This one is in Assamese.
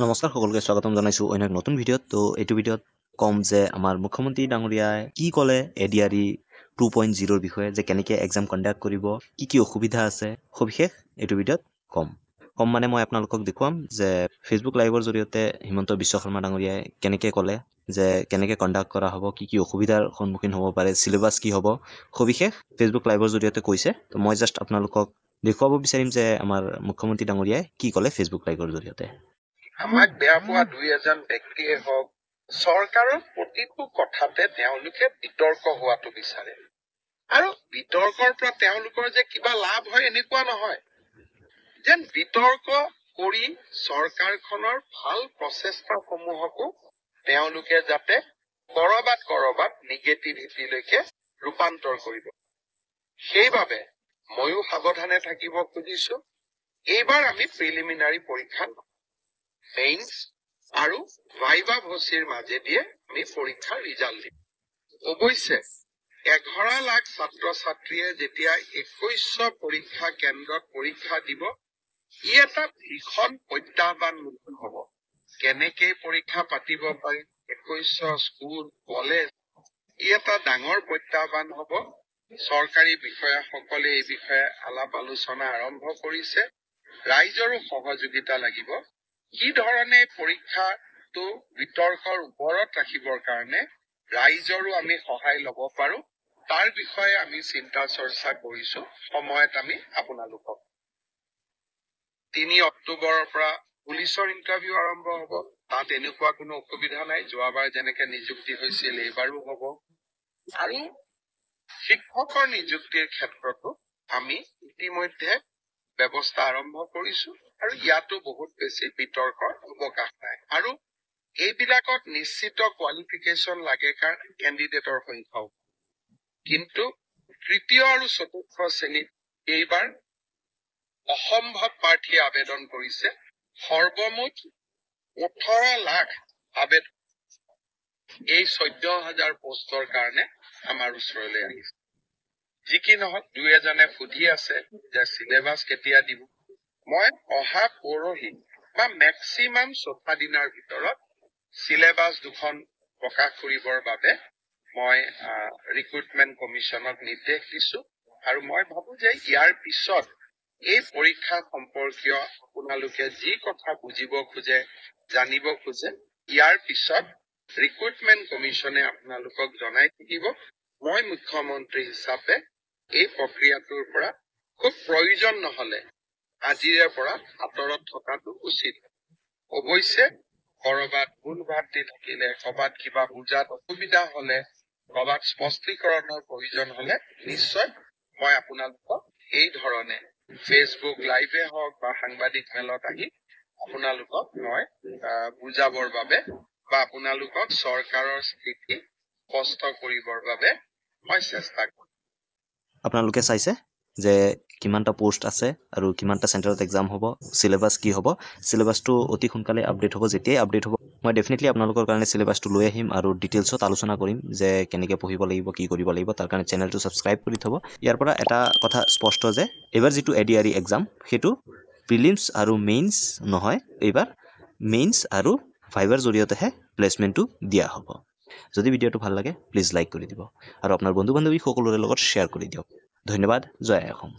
নমস্কাৰ সকলোকে স্বাগতম জনাইছো অন্য এক নতুন ভিডিঅ'ত। তো এইটো ভিডিঅ'ত কম যে আমাৰ মুখ্যমন্ত্ৰী ডাঙৰীয়াই কি ক'লে এডিআৰই 2.0 বিষয়ে, যে কেনেকৈ এক্সাম কণ্ডাক্ট কৰিব, কি অসুবিধা আছে, সবিশেষ এইটো ভিডিঅ'ত কম মানে মই আপোনালোকক দেখুৱাম যে ফেচবুক লাইভৰ জৰিয়তে হিমন্ত বিশ্ব শৰ্মা ডাঙৰীয়াই কেনেকৈ ক'লে, যে কেনেকৈ কণ্ডাক্ট কৰা হ'ব, কি অসুবিধাৰ সন্মুখীন হ'ব পাৰে, চিলেবাছ কি হ'ব, সবিশেষ ফেচবুক লাইভৰ জৰিয়তে কৈছে। তো মই জাষ্ট আপোনালোকক দেখুৱাব বিচাৰিম যে আমাৰ মুখ্যমন্ত্ৰী ডাঙৰীয়াই কি ক'লে ফেচবুক লাইভৰ জৰিয়তে। আমাক বেয়া পোৱা দুই এজন ব্যক্তিয়ে হওক, চৰকাৰৰ প্ৰতিটো কথাতে তেওঁলোকে বিতৰ্ক হোৱাটো বিচাৰে। আৰু বিতৰ্কৰ পৰা তেওঁলোকৰ যে কিবা লাভ হয় এনেকুৱা নহয়, যেন বিতৰ্ক কৰি চৰকাৰখনৰ ভাল প্ৰচেষ্টাসমূহকো তেওঁলোকে যাতে কৰবাত নিগেটিভিটিলৈকে ৰূপান্তৰ কৰিব। সেইবাবে ময়ো সাৱধানে থাকিব খুজিছো। এইবাৰ আমি প্ৰিলিমিনাৰী পৰীক্ষা মেইনছ আৰু ভাইবা ভচিৰ মাজেদিয়ে আমি পৰীক্ষাৰ ৰিজাল্ট দিম। অৱশ্যে 11 লাখ ছাত্ৰ ছাত্ৰীয়ে যেতিয়া 2100 পৰীক্ষা কেন্দ্ৰত পৰীক্ষা দিব, ই এটা ভীষণ প্ৰত্যাহ্বানমুক্ত হ'ব। কেনেকে পৰীক্ষা পাতিব পাৰিম, 2100 স্কুল কলেজ, ই এটা ডাঙৰ প্ৰত্যাহ্বান হ'ব। চৰকাৰী বিষয়াসকলে এই বিষয়ে আলাপ আলোচনা আৰম্ভ কৰিছে। ৰাইজৰো সহযোগিতা লাগিব। কি ধৰণে পৰীক্ষাটো বিতৰ্কৰ ওপৰত ৰাখিবৰ কাৰণে ৰাইজৰো আমি সহায় ল'ব পাৰো, তাৰ বিষয়ে আমি চিন্তা চৰ্চা কৰিছো। সময়ত আমি আপোনালোকক 3 অক্টোবৰৰ পৰা পুলিচৰ ইণ্টাৰভিউ আৰম্ভ হ'ব। তাত এনেকুৱা কোনো অসুবিধা নাই, যোৱাবাৰ যেনেকে নিযুক্তি হৈছিল এইবাৰো হ'ব। আৰু শিক্ষকৰ নিযুক্তিৰ ক্ষেত্ৰতো আমি ইতিমধ্যে ব্যৱস্থা আৰম্ভ কৰিছো, আৰু ইয়াতো বহুত বেছি বিতৰ্কৰ অৱকাশ নাই। আৰু এইবিলাকত নিশ্চিত কোৱালিফিকেশ্যন লাগে কাৰণে কেণ্ডিডেটৰ সংখ্যাও, কিন্তু তৃতীয় আৰু চতুৰ্থ শ্ৰেণীত এইবাৰ অসম্ভৱ প্ৰাৰ্থীয়ে আবেদন কৰিছে। সৰ্বমুঠ 18 লাখ আবেদন এই 14,000 পোষ্টৰ কাৰণে আমাৰ ওচৰলৈ আহিছে। যি কি নহওক, দুই এজনে সুধি আছে যে চিলেবাছ কেতিয়া দিব। মই অহা পৰহি বা মেক্সিমাম 4 দিনৰ ভিতৰত চিলেবাছ দুখন প্ৰকাশ কৰিবৰ বাবে মই ৰিক্ৰুটমেণ্ট কমিশ্যনক নিৰ্দেশ দিছো। আৰু মই ভাবো যে ইয়াৰ পিছত এই পৰীক্ষা সম্পৰ্কীয় আপোনালোকে যি কথা বুজিব খোজে, জানিব খোজে, ইয়াৰ পিছত ৰিক্ৰুটমেণ্ট কমিশ্যনে আপোনালোকক জনাই থাকিব। মই মুখ্যমন্ত্ৰী হিচাপে এই প্ৰক্ৰিয়াটোৰ পৰা খুব প্ৰয়োজন নহলে আজিৰে পৰা আঁতৰত থকাটো উচিত। অৱশ্যে কৰবাত ভুল ভ্ৰান্তি থাকিলে, কৰবাত কিবা বুজাত অসুবিধা হলে, কৰবাত স্পষ্টীকৰণৰ প্ৰয়োজন হলে নিশ্চয় মই আপোনালোকক এই ধৰণে ফেচবুক লাইভে হওক বা সাংবাদিক মেলত আহি আপোনালোকক মই বুজাবৰ বাবে বা আপোনালোকক চৰকাৰৰ স্থিতি স্পষ্ট কৰিবৰ বাবে মই চেষ্টা কৰিম। আপোনালোকে চাইছে যে কিমানটা পোষ্ট আছে আৰু কিমানটা চেণ্টাৰত এক্সাম হ'ব, চিলেবাছ কি হ'ব। চিলেবাছটো অতি সোনকালে আপডেট হ'ব। যেতিয়াই আপডেট হ'ব মই ডেফিনেটলি আপোনালোকৰ কাৰণে চিলেবাছটো লৈ আহিম আৰু ডিটেইলছত আলোচনা কৰিম যে কেনেকৈ পঢ়িব লাগিব, কি কৰিব লাগিব। তাৰ কাৰণে চেনেলটো ছাবস্ক্ৰাইব কৰি থ'ব। ইয়াৰ পৰা এটা কথা স্পষ্ট যে এইবাৰ যিটো এডিআৰই এক্সাম, সেইটো প্ৰিলিমছ আৰু মেইনছ নহয়, এইবাৰ মেইনছ আৰু ভাইভাৰ জৰিয়তেহে প্লেচমেণ্টটো দিয়া হ'ব। যদি ভিডিঅ'টো ভাল লাগে প্লিজ লাইক কৰি দিব আৰু আপোনাৰ বন্ধু বান্ধৱী সকলোৰে লগত শ্বেয়াৰ কৰি দিয়ক। ধন্যবাদ। জয় অসম।